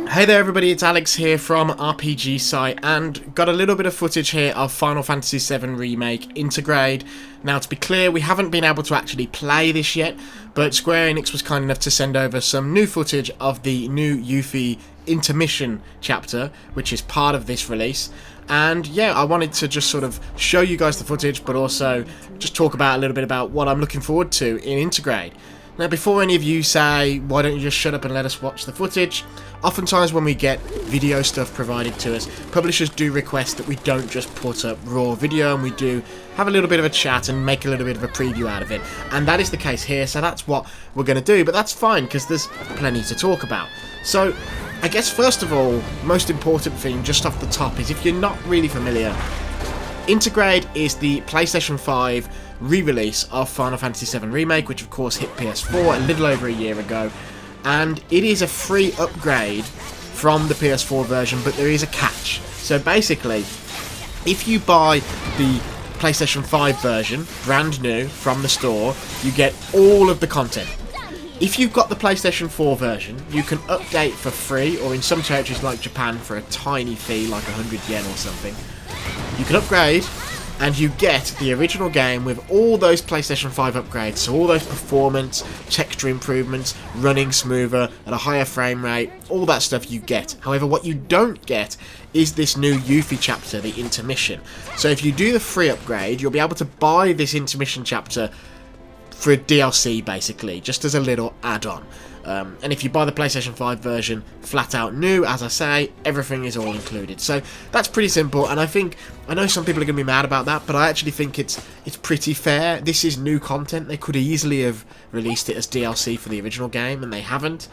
Hey there everybody, it's Alex here from RPG Site, and got a little bit of footage here of Final Fantasy VII Remake Intergrade. Now, to be clear, we haven't been able to actually play this yet, but Square Enix was kind enough to send over some new footage of the new Yuffie Intermission chapter, which is part of this release. And yeah, I wanted to just sort of show you guys the footage, but also just talk about a little bit about what I'm looking forward to in Intergrade. Now, before any of you say, why don't you just shut up and let us watch the footage, oftentimes when we get video stuff provided to us, publishers do request that we don't just put up raw video, and we do have a little bit of a chat and make a little bit of a preview out of it. And that is the case here, so that's what we're going to do, but that's fine because there's plenty to talk about. So, I guess first of all, most important thing just off the top is, if you're not really familiar, Intergrade is the PlayStation 5 re-release of Final Fantasy VII Remake, which of course hit PS4 a little over a year ago, and it is a free upgrade from the PS4 version, but there is a catch. So basically, if you buy the PlayStation 5 version, brand new, from the store, you get all of the content. If you've got the PlayStation 4 version, you can update for free, or in some territories like Japan for a tiny fee, like 100 yen or something. You can upgrade, and you get the original game with all those PlayStation 5 upgrades, so all those performance, texture improvements, running smoother, at a higher frame rate, all that stuff you get. However, what you don't get is this new Yuffie chapter, the Intermission. So if you do the free upgrade, you'll be able to buy this Intermission chapter for a DLC, basically, just as a little add-on. And if you buy the PlayStation 5 version flat out new, as I say, everything is all included. So that's pretty simple, and I know some people are going to be mad about that, but I actually think it's pretty fair. This is new content. They could easily have released it as DLC for the original game, and they haven't.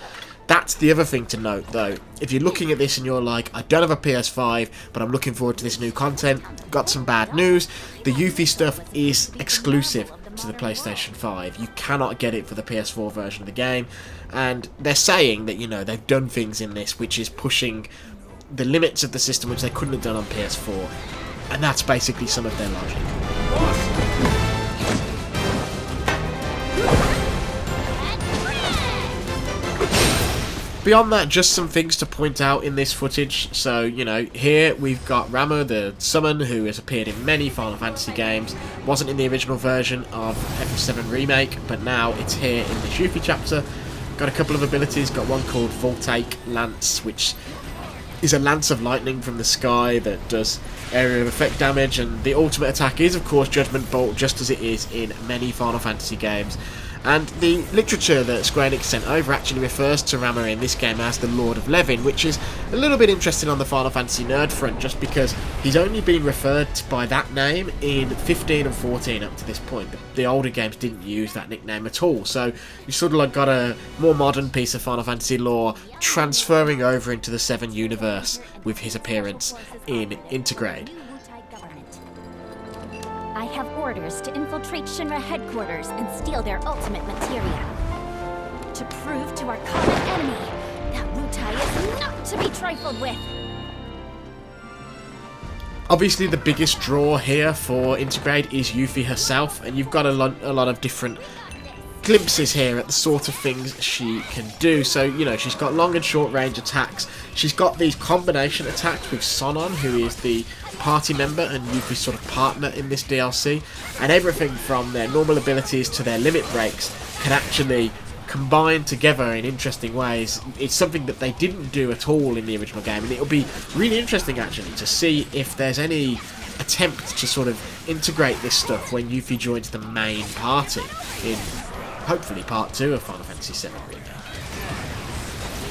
That's the other thing to note, though. If you're looking at this and you're like, I don't have a PS5, but I'm looking forward to this new content, got some bad news. The Yuffie stuff is exclusive to the PlayStation 5. You cannot get it for the PS4 version of the game, and they're saying that, you know, they've done things in this which is pushing the limits of the system which they couldn't have done on PS4, and that's basically some of their logic. Beyond that, just some things to point out in this footage. So, you know, here we've got Rama, the summon, who has appeared in many Final Fantasy games. Wasn't in the original version of FF7 Remake, but now it's here in the Yuffie chapter. Got a couple of abilities. Got one called Full Take Lance, which is a lance of lightning from the sky that does area of effect damage, and the ultimate attack is, of course, Judgment Bolt, just as it is in many Final Fantasy games. And the literature that Square Enix sent over actually refers to Rama in this game as the Lord of Levin, which is a little bit interesting on the Final Fantasy nerd front, just because he's only been referred to by that name in 15 and 14 up to this point. The older games didn't use that nickname at all, so you sort of like got a more modern piece of Final Fantasy lore transferring over into the 7 universe with his appearance in Intergrade. I have orders to infiltrate Shinra headquarters and steal their ultimate materia. To prove to our common enemy that Wutai is not to be trifled with. Obviously, the biggest draw here for Intergrade is Yuffie herself, and you've got a lot of different glimpses here at the sort of things she can do. So, you know, she's got long and short range attacks. She's got these combination attacks with Sonon, who is the party member and Yuffie's sort of partner in this DLC, and everything from their normal abilities to their limit breaks can actually combine together in interesting ways. It's something that they didn't do at all in the original game, and it'll be really interesting actually to see if there's any attempt to sort of integrate this stuff when Yuffie joins the main party in hopefully part 2 of Final Fantasy VII Remake.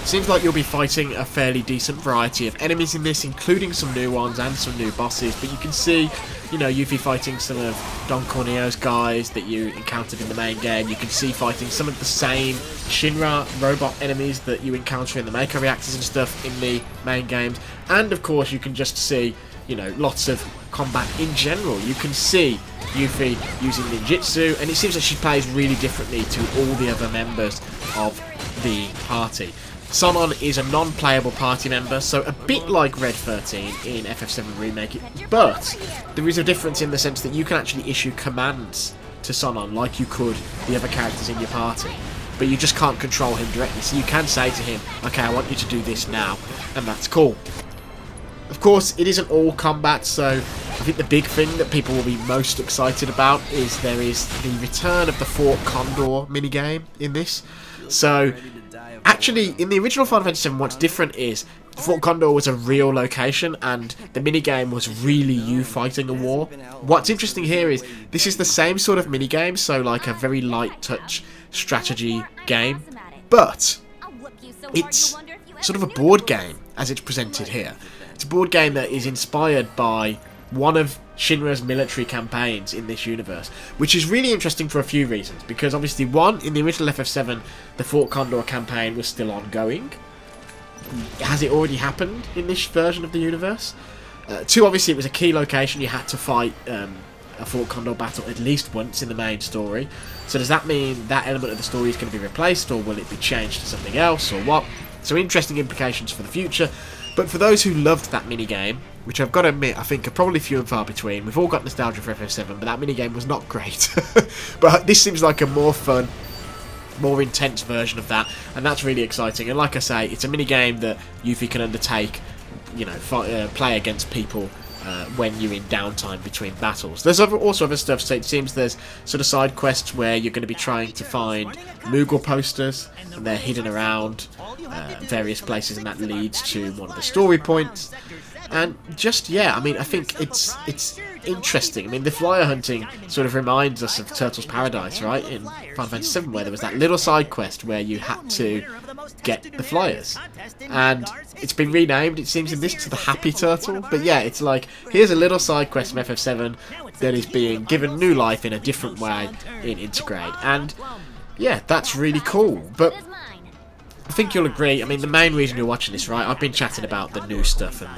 Seems like you'll be fighting a fairly decent variety of enemies in this, including some new ones and some new bosses, but you can see, you know, Yuffie fighting some of Don Corneo's guys that you encountered in the main game. You can see fighting some of the same Shinra robot enemies that you encounter in the Mako reactors and stuff in the main games, and of course you can just see, you know, lots of combat in general. You can see Yuffie using ninjutsu, and it seems like she plays really differently to all the other members of the party. Sonon is a non-playable party member, so a bit like Red 13 in FF7 Remake, but there is a difference in the sense that you can actually issue commands to Sonon like you could the other characters in your party. but you just can't control him directly. So you can say to him, okay, I want you to do this now, and that's cool. Of course, it isn't all combat, so I think the big thing that people will be most excited about is there is the return of the Fort Condor minigame in this. So, actually, in the original Final Fantasy VII, what's different is Fort Condor was a real location, and the minigame was really you fighting a war. What's interesting here is this is the same sort of minigame, so like a very light touch strategy game, but it's sort of a board game as it's presented here. It's a board game that is inspired by one of Shinra's military campaigns in this universe, which is really interesting for a few reasons. Because obviously, one, in the original FF7, the Fort Condor campaign was still ongoing. Has it already happened in this version of the universe? Two, obviously, it was a key location. You had to fight a Fort Condor battle at least once in the main story. So does that mean that element of the story is going to be replaced, or will it be changed to something else, or what? So interesting implications for the future. But for those who loved that minigame, which I've got to admit I think are probably few and far between, we've all got nostalgia for FF7, but that minigame was not great. But this seems like a more fun, more intense version of that, and that's really exciting. And like I say, it's a minigame that Yuffie can undertake, you know, play against people when you're in downtime between battles. There's also other stuff, so it seems there's sort of side quests where you're going to be trying to find Moogle posters, and they're hidden around various places, and that leads to one of the story points. And just, yeah, I mean, I think it's interesting. I mean, the flyer hunting sort of reminds us of Turtle's Paradise, right, in Final Fantasy VII, where there was that little side quest where you had to get the flyers. And it's been renamed, it seems, in this to the Happy Turtle. But yeah, it's like, here's a little side quest from FF7 that is being given new life in a different way in Intergrade. And yeah, that's really cool. But I think you'll agree, I mean, the main reason you're watching this, right, I've been chatting about the new stuff and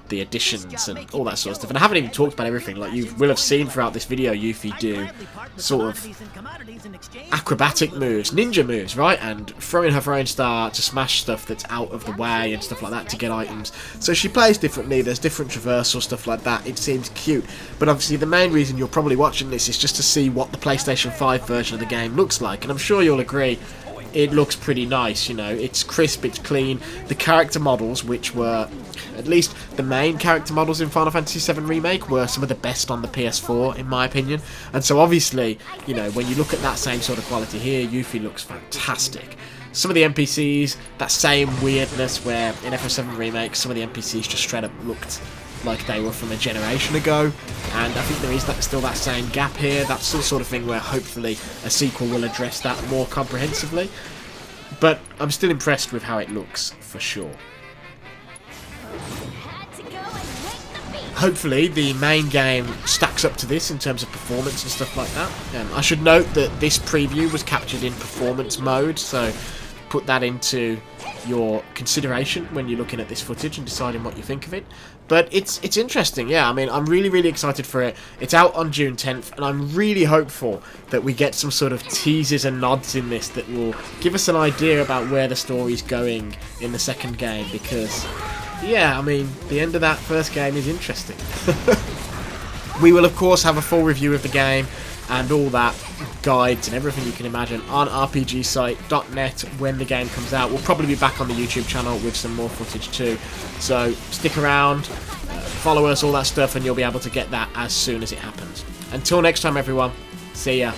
the additions and all that sort of stuff, and I haven't even talked about everything. Like, you will have seen throughout this video Yuffie do sort of acrobatic moves, ninja moves, right, and throwing her throwing star to smash stuff that's out of the way and stuff like that to get items. So she plays differently, there's different traversal, stuff like that. It seems cute, but obviously the main reason you're probably watching this is just to see what the PlayStation 5 version of the game looks like, and I'm sure you'll agree it looks pretty nice. You know, it's crisp, it's clean. The character models, which were, at least the main character models in Final Fantasy VII Remake, were some of the best on the PS4, in my opinion. And so obviously, you know, when you look at that same sort of quality here, Yuffie looks fantastic. Some of the NPCs, that same weirdness where in FF7 Remake, some of the NPCs just straight up looked like they were from a generation ago, and I think there is still that same gap here. That's the sort of thing where hopefully a sequel will address that more comprehensively, but I'm still impressed with how it looks, for sure. Hopefully the main game stacks up to this in terms of performance and stuff like that. I should note that this preview was captured in performance mode, so put that into your consideration when you're looking at this footage and deciding what you think of it. But it's interesting, yeah. I mean, I'm really excited for it. It's out on June 10th, and I'm really hopeful that we get some sort of teasers and nods in this that will give us an idea about where the story's going in the second game, because, yeah, I mean, the end of that first game is interesting. We will, of course, have a full review of the game and all that, guides and everything you can imagine, on rpgsite.net when the game comes out. We'll probably be back on the YouTube channel with some more footage too, so stick around, follow us, all that stuff, and you'll be able to get that as soon as it happens. Until next time, everyone, see ya.